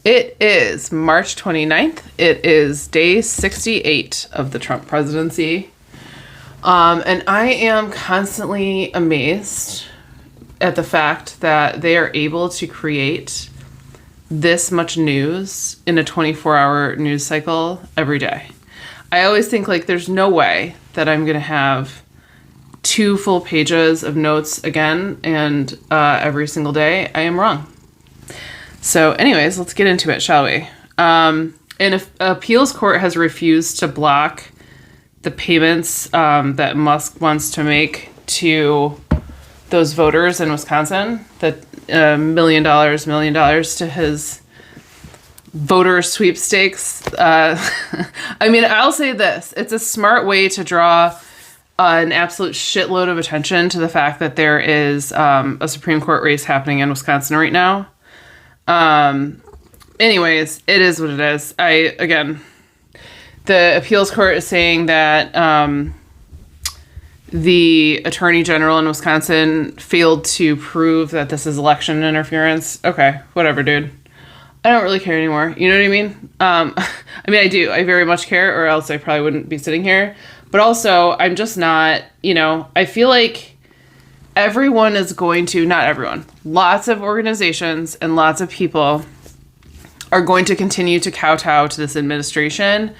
It is March 29th. It is day 68 of the Trump presidency. And I am constantly amazed at the fact that they are able to create this much news in a 24-hour news cycle every day. I always think, like, there's no way that I'm going to have 2 full pages of notes again and every single day. I am wrong. So anyways, let's get into it, shall we? An appeals court has refused to block the payments that Musk wants to make to those voters in Wisconsin, that $1 million to his voter sweepstakes. I mean, I'll say this. It's a smart way to draw an absolute shitload of attention to the fact that there is a Supreme Court race happening in Wisconsin right now. Anyways, it is what it is. The appeals court is saying that the attorney general in Wisconsin failed to prove that this is election interference. Okay, whatever, dude. I don't really care anymore. You know what I mean? I mean, I do. I very much care, or else I probably wouldn't be sitting here. But also, I'm just not, I feel like everyone is going to, not everyone, lots of organizations and lots of people are going to continue to kowtow to this administration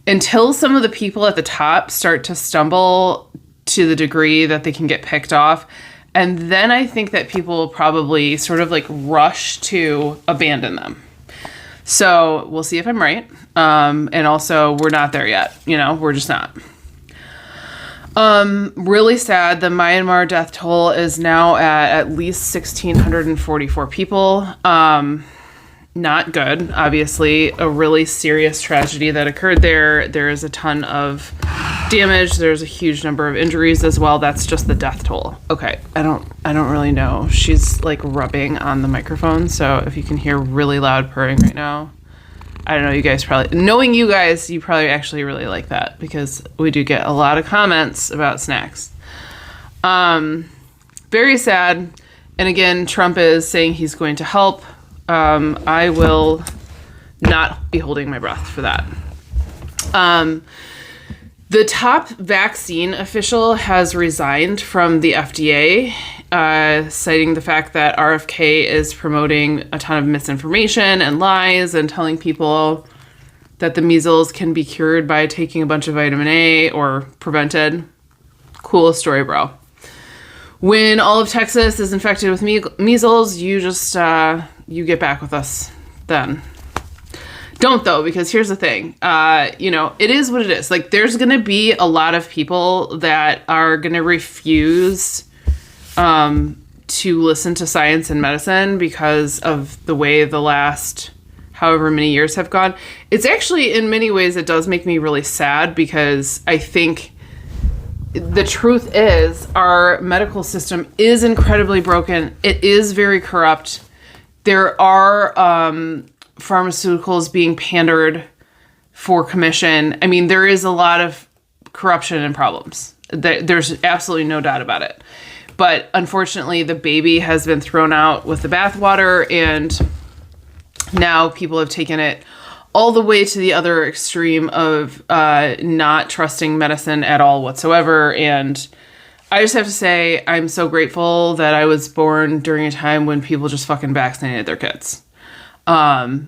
until some of the people at the top start to stumble to the degree that they can get picked off. And then I think that people will probably sort of like rush to abandon them. So we'll see if I'm right. And also, we're not there yet. We're just not. Really sad. The Myanmar death toll is now at least 1,644 people. Not good. Obviously, a really serious tragedy that occurred there. There is a ton of damage. There's a huge number of injuries as well. That's just the death toll. Okay. I don't really know. She's like rubbing on the microphone. So if you can hear really loud purring right now, I don't know, you guys probably, knowing you guys, you probably actually really like that because we do get a lot of comments about snacks. Very sad. And again, Trump is saying he's going to help. I will not be holding my breath for that. The top vaccine official has resigned from the FDA, citing the fact that RFK is promoting a ton of misinformation and lies and telling people that the measles can be cured by taking a bunch of vitamin A or prevented. Coolest story, bro. When all of Texas is infected with measles, you just, you get back with us then. Don't though, because here's the thing. It is what it is. Like, there's going to be a lot of people that are going to refuse to listen to science and medicine because of the way the last however many years have gone. It's actually, in many ways, it does make me really sad because I think the truth is our medical system is incredibly broken. It is very corrupt. There are pharmaceuticals being pandered for commission. I mean, there is a lot of corruption and problems. There's absolutely no doubt about it. But unfortunately, the baby has been thrown out with the bathwater, and now people have taken it all the way to the other extreme of not trusting medicine at all whatsoever. And I just have to say, I'm so grateful that I was born during a time when people just fucking vaccinated their kids. And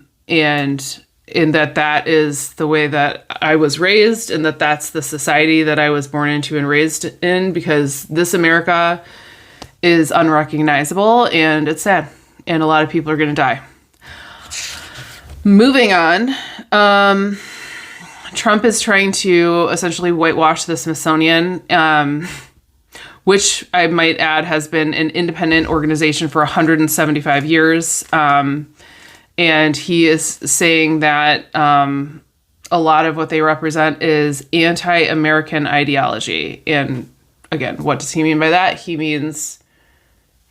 in that is the way that I was raised, and that's the society that I was born into and raised in, because this America is unrecognizable and it's sad. And a lot of people are going to die. Moving on, Trump is trying to essentially whitewash the Smithsonian, which I might add has been an independent organization for 175 years. And he is saying that a lot of what they represent is anti-American ideology. And again, what does he mean by that? He means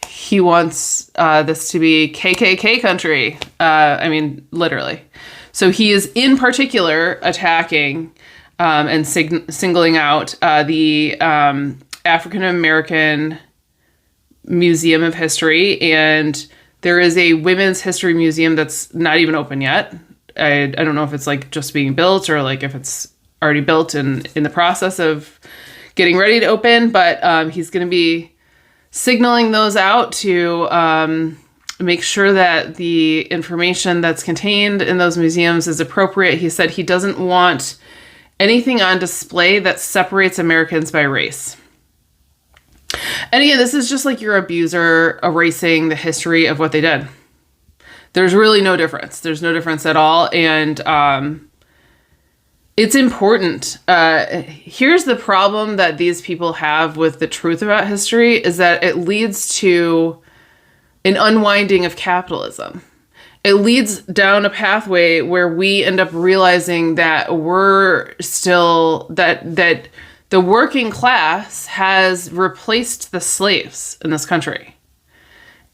he wants this to be KKK country. I mean, literally. So he is in particular attacking and singling out the African American Museum of History and There is a women's history museum that's not even open yet. I don't know if it's like just being built or like if it's already built and in the process of getting ready to open. But he's going to be signaling those out to make sure that the information that's contained in those museums is appropriate. He said he doesn't want anything on display that separates Americans by race. And again, this is just like your abuser erasing the history of what they did. There's really no difference. There's no difference at all. And it's important. Here's the problem that these people have with the truth about history is that it leads to an unwinding of capitalism. It leads down a pathway where we end up realizing that we're still, that the working class has replaced the slaves in this country.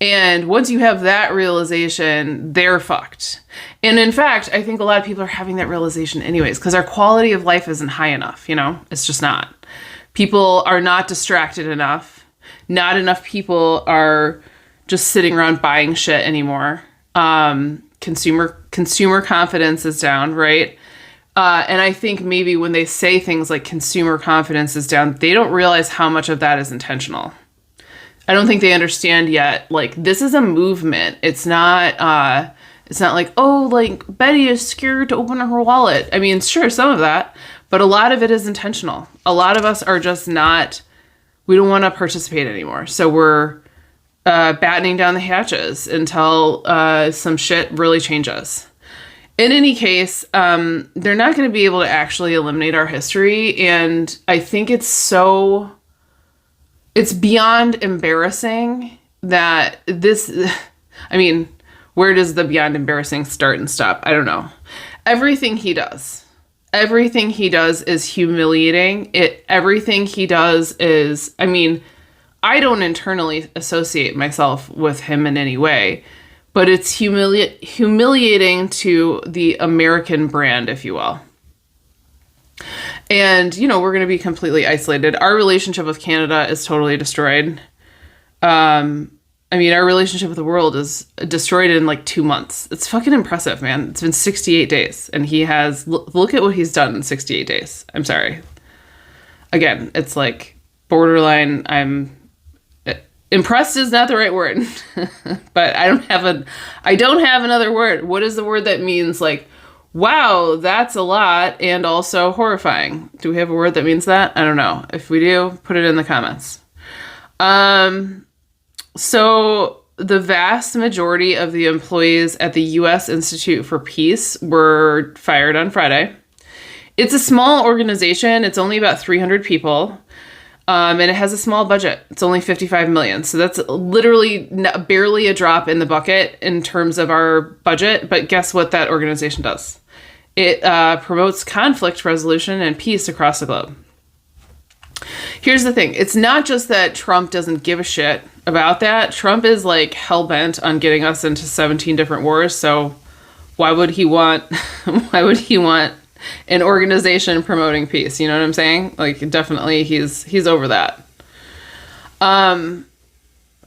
And once you have that realization, they're fucked. And in fact, I think a lot of people are having that realization anyways, because our quality of life isn't high enough, you know? It's just not. People are not distracted enough. Not enough people are just sitting around buying shit anymore. Consumer confidence is down, right? And I think maybe when they say things like consumer confidence is down, they don't realize how much of that is intentional. I don't think they understand yet. Like, this is a movement. It's not like, oh, like Betty is scared to open her wallet. I mean, sure, some of that, but a lot of it is intentional. A lot of us are just not, we don't want to participate anymore. So we're battening down the hatches until some shit really changes. In any case, they're not going to be able to actually eliminate our history. And I think it's beyond embarrassing that I mean, where does the beyond embarrassing start and stop? I don't know. Everything he does is humiliating. Everything he does is, I mean, I don't internally associate myself with him in any way, but it's humiliating to the American brand, if you will. And, you know, we're going to be completely isolated. Our relationship with Canada is totally destroyed. I mean, our relationship with the world is destroyed in like 2 months. It's fucking impressive, man. It's been 68 days and he has, look at what he's done in 68 days. I'm sorry. Again, it's like borderline. Impressed is not the right word, but I don't have another word. What is the word that means like, wow, that's a lot, and also horrifying? Do we have a word that means that? I don't know. If we do, put it in the comments. So the vast majority of the employees at the U.S. Institute for Peace were fired on Friday. It's a small organization. It's only about 300 people. And it has a small budget. It's only $55 million. So that's literally barely a drop in the bucket in terms of our budget. But guess what that organization does? It promotes conflict resolution and peace across the globe. Here's the thing. It's not just that Trump doesn't give a shit about that. Trump is like hell-bent on getting us into 17 different wars. So why would he want an organization promoting peace? You know what I'm saying? Like, definitely he's over that.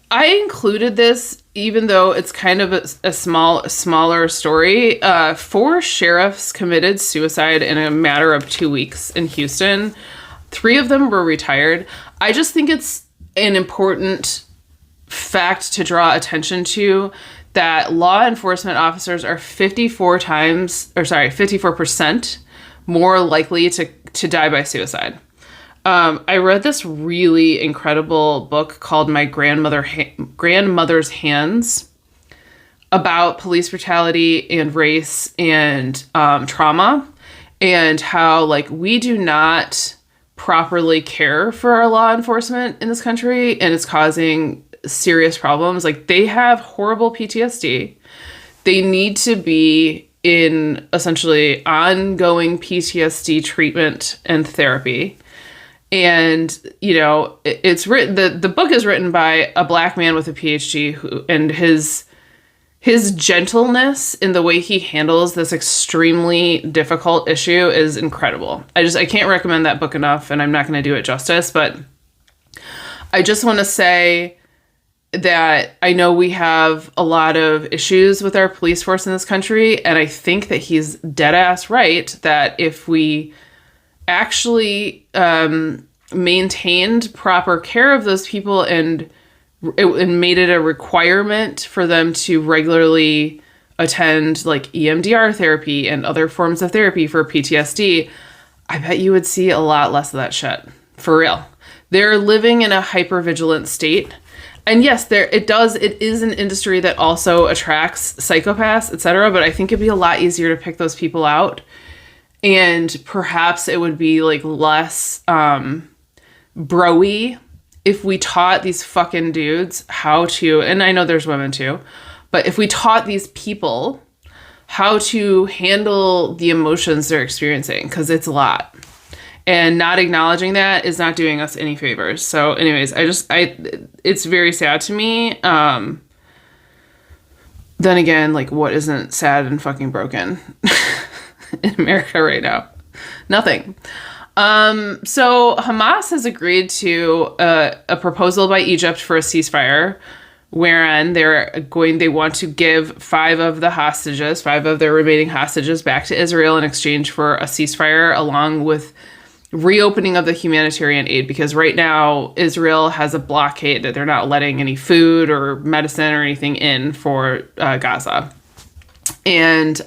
I included this, even though it's kind of a smaller story. 4 sheriffs committed suicide in a matter of 2 weeks in Houston. 3 of them were retired. I just think it's an important fact to draw attention to, that law enforcement officers are 54% more likely to die by suicide. I read this really incredible book called My Grandmother's Hands about police brutality and race and trauma, and how like we do not properly care for our law enforcement in this country, and it's causing serious problems. Like, they have horrible PTSD. They need to be in essentially ongoing PTSD treatment and therapy. And, you know, it's written, the book is written by a Black man with a PhD and his gentleness in the way he handles this extremely difficult issue is incredible. I can't recommend that book enough, and I'm not going to do it justice, but I just want to say that I know we have a lot of issues with our police force in this country, and I think that he's dead ass right that if we actually maintained proper care of those people and made it a requirement for them to regularly attend like EMDR therapy and other forms of therapy for PTSD, I bet you would see a lot less of that shit. For real. They're living in a hypervigilant state. And yes, it is an industry that also attracts psychopaths, etc. But I think it'd be a lot easier to pick those people out. And perhaps it would be like less bro-y if we taught these fucking dudes how to, and I know there's women too, but if we taught these people how to handle the emotions they're experiencing, because it's a lot. And not acknowledging that is not doing us any favors. So anyways, it's very sad to me. Then again, like, what isn't sad and fucking broken in America right now? Nothing. So Hamas has agreed to a proposal by Egypt for a ceasefire, wherein they want to give five of their remaining hostages back to Israel in exchange for a ceasefire, along with reopening of the humanitarian aid, because right now Israel has a blockade that they're not letting any food or medicine or anything in for Gaza. And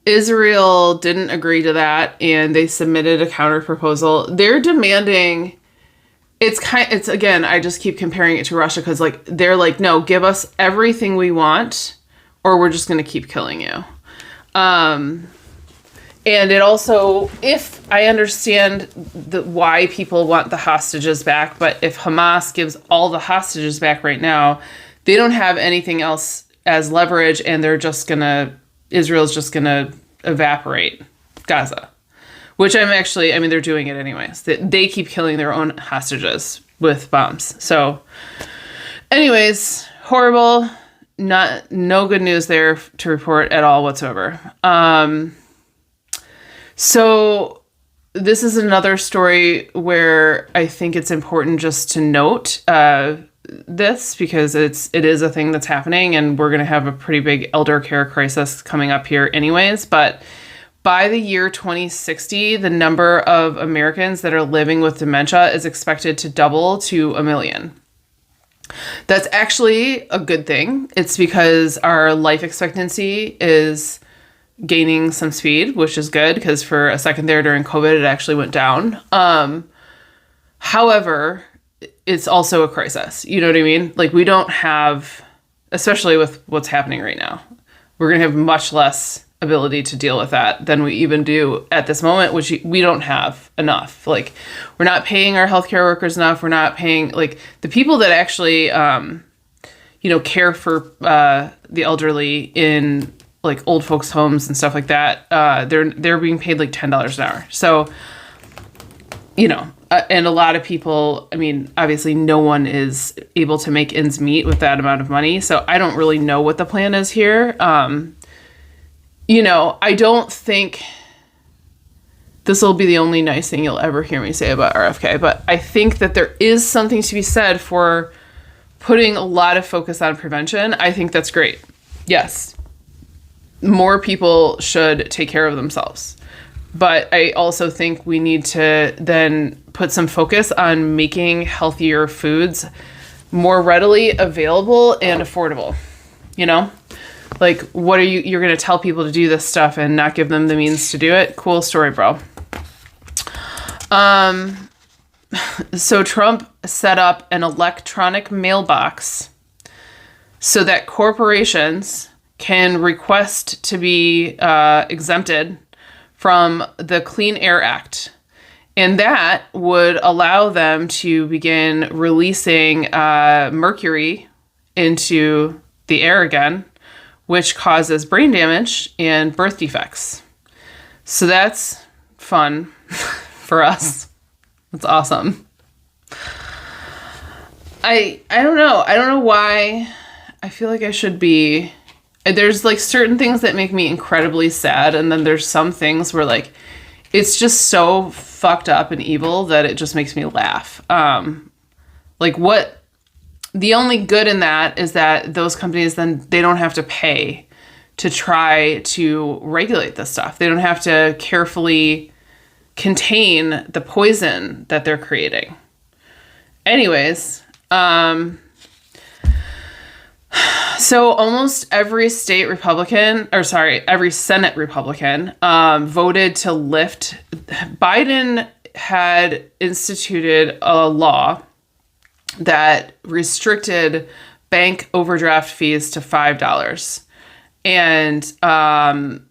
Israel didn't agree to that, and they submitted a counter proposal. They're demanding, it's again, I just keep comparing it to Russia, because like they're like, no, give us everything we want or we're just going to keep killing you. And it also, if I understand why people want the hostages back, but if Hamas gives all the hostages back right now, they don't have anything else as leverage, and Israel's just gonna evaporate Gaza. Which they're doing it anyways. They keep killing their own hostages with bombs. So, anyways, horrible. No good news there to report at all whatsoever. So this is another story where I think it's important just to note this, because it is a thing that's happening, and we're going to have a pretty big elder care crisis coming up here anyways. But by the year 2060, the number of Americans that are living with dementia is expected to double to 1 million. That's actually a good thing. It's because our life expectancy is gaining some speed, which is good, because for a second there during COVID, it actually went down. However, it's also a crisis. You know what I mean? Like, we don't have, especially with what's happening right now, we're going to have much less ability to deal with that than we even do at this moment, which we don't have enough. Like, we're not paying our healthcare workers enough. We're not paying, like, the people that actually, care for the elderly in like old folks homes and stuff like that. They're being paid like $10 an hour. So, and a lot of people, obviously no one is able to make ends meet with that amount of money. So I don't really know what the plan is here. I don't think this will be the only nice thing you'll ever hear me say about RFK, but I think that there is something to be said for putting a lot of focus on prevention. I think that's great. Yes. More people should take care of themselves. But I also think we need to then put some focus on making healthier foods more readily available and affordable. Like, what are you're going to tell people to do this stuff and not give them the means to do it? Cool story, bro. So Trump set up an electronic mailbox so that corporations can request to be exempted from the Clean Air Act. And that would allow them to begin releasing mercury into the air again, which causes brain damage and birth defects. So that's fun for us. That's awesome. I don't know. I don't know why I feel like I should be... There's like certain things that make me incredibly sad, and then there's some things where like it's just so fucked up and evil that it just makes me laugh. Like what the only good in that is that those companies, then they don't have to pay to try to regulate this stuff. They don't have to carefully contain the poison that they're creating. Anyways, so almost every Senate Republican voted to lift. Biden had instituted a law that restricted bank overdraft fees to $5. And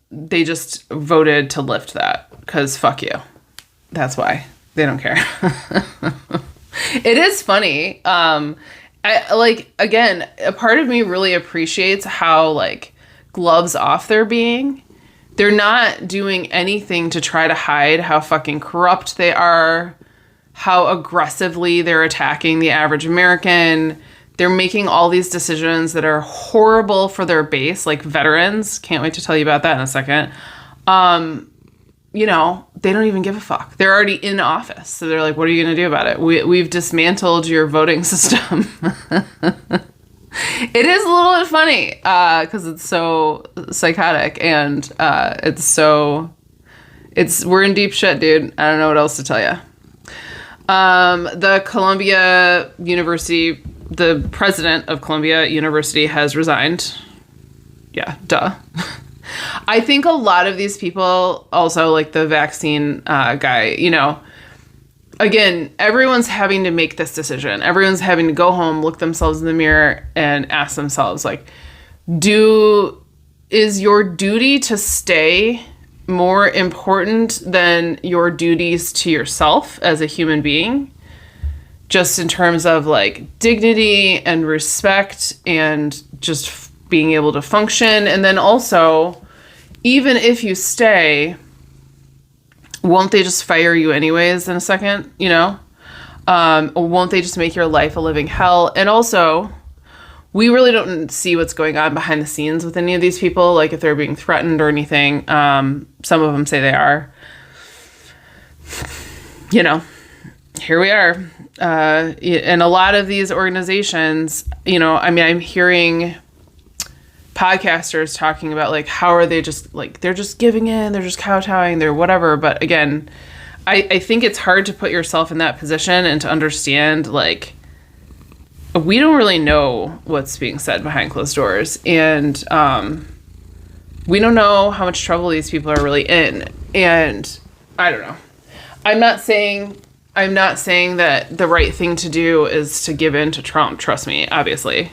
they just voted to lift that because fuck you. That's why. They don't care. It is funny. Again, a part of me really appreciates how, like, gloves off they're being. They're not doing anything to try to hide how fucking corrupt they are, how aggressively they're attacking the average American. They're making all these decisions that are horrible for their base, like veterans. Can't wait to tell you about that in a second. They don't even give a fuck. They're already in office. So they're like, what are you going to do about it? We've dismantled your voting system. It is a little bit funny because it's so psychotic and we're in deep shit, dude. I don't know what else to tell you. The Columbia University, the president of Columbia University has resigned. Yeah, duh. I think a lot of these people also, like the vaccine guy, again, everyone's having to make this decision. Everyone's having to go home, look themselves in the mirror and ask themselves, like, is your duty to stay more important than your duties to yourself as a human being? Just in terms of, like, dignity and respect and just being able to function. And then also, even if you stay, won't they just fire you anyways in a second, or won't they just make your life a living hell? And also, we really don't see what's going on behind the scenes with any of these people, like if they're being threatened or anything. Some of them say they are. Here we are. And a lot of these organizations, I'm hearing podcasters talking about, like, how are they just, like, they're just giving in, they're just kowtowing, they're whatever. But again, I think it's hard to put yourself in that position and to understand, like, we don't really know what's being said behind closed doors. And we don't know how much trouble these people are really in. And I don't know. I'm not saying that the right thing to do is to give in to Trump. Trust me, obviously.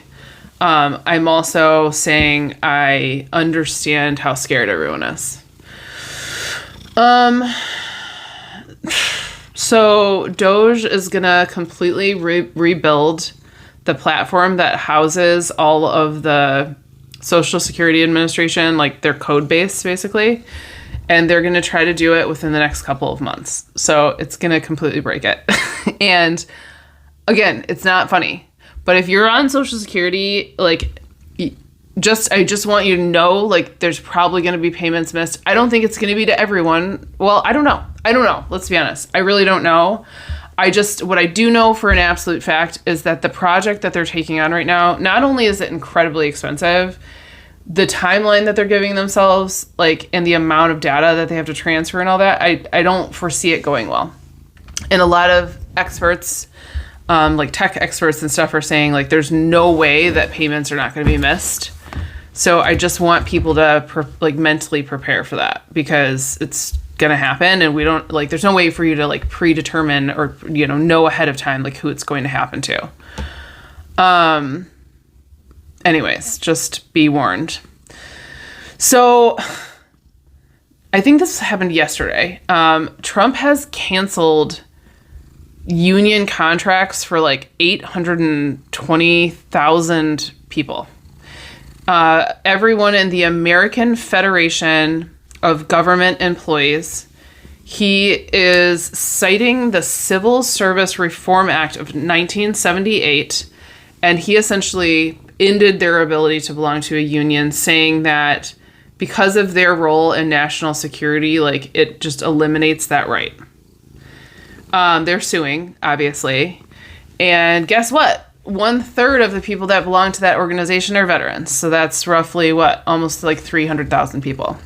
I'm also saying I understand how scared everyone is. So Doge is going to completely rebuild the platform that houses all of the Social Security Administration, like their code base, basically. And they're going to try to do it within the next couple of months. So it's going to completely break it. And again, it's not funny. But if you're on Social Security, like, I just want you to know, like, there's probably going to be payments missed. I don't think it's going to be to everyone. Well, I don't know. Let's be honest. I really don't know. What I do know for an absolute fact is that the project that they're taking on right now, not only is it incredibly expensive, the timeline that they're giving themselves, like, and the amount of data that they have to transfer and all that, I don't foresee it going well. And a lot of experts, like tech experts and stuff, are saying, like, there's no way that payments are not going to be missed. So I just want people to mentally prepare for that, because it's going to happen, and we don't, like, there's no way for you to, like, predetermine or, know ahead of time, like, who it's going to happen to. Anyways, just be warned. So I think this happened yesterday. Trump has canceled union contracts for like 820,000 people. Everyone in the American Federation of Government Employees. He is citing the Civil Service Reform Act of 1978, and he essentially ended their ability to belong to a union, saying that because of their role in national security, like, it just eliminates that right. They're suing, obviously. And guess what? 1/3 of the people that belong to that organization are veterans. So that's roughly almost like 300,000 people.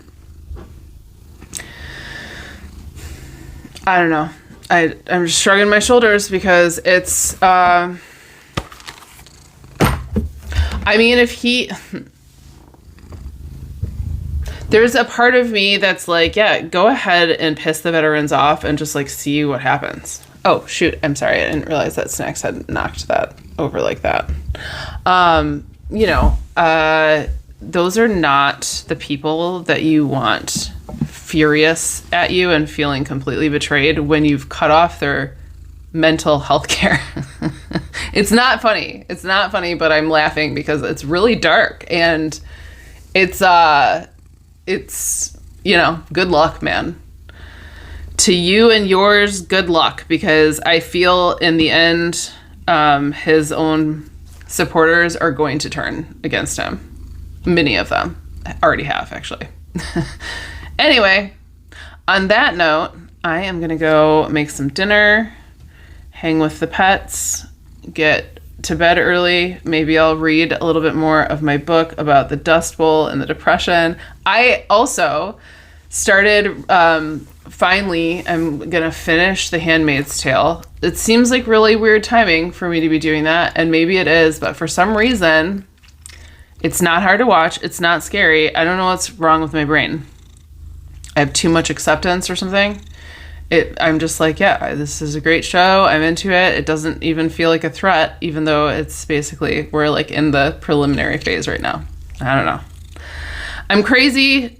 I don't know. I'm just shrugging my shoulders because it's, I mean, there's a part of me that's like, yeah, go ahead and piss the veterans off and just like see what happens. Oh, shoot. I'm sorry. I didn't realize that Snacks had knocked that over like that. Those are not the people that you want furious at you and feeling completely betrayed when you've cut off their mental health care. It's not funny. It's not funny, but I'm laughing because it's really dark, and it's good luck, man. To you and yours, good luck, because I feel in the end, his own supporters are going to turn against him. Many of them already have, actually. Anyway, on that note, I am going to go make some dinner, hang with the pets, get to bed early. Maybe I'll read a little bit more of my book about the Dust Bowl and the Depression. I also started, finally, I'm going to finish The Handmaid's Tale. It seems like really weird timing for me to be doing that, and maybe it is, but for some reason, it's not hard to watch. It's not scary. I don't know what's wrong with my brain. I have too much acceptance or something. I'm just like, yeah, this is a great show. I'm into it. It doesn't even feel like a threat, even though it's basically, we're like in the preliminary phase right now. I don't know. I'm crazy,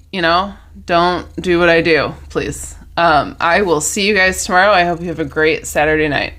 don't do what I do, please. I will see you guys tomorrow. I hope you have a great Saturday night.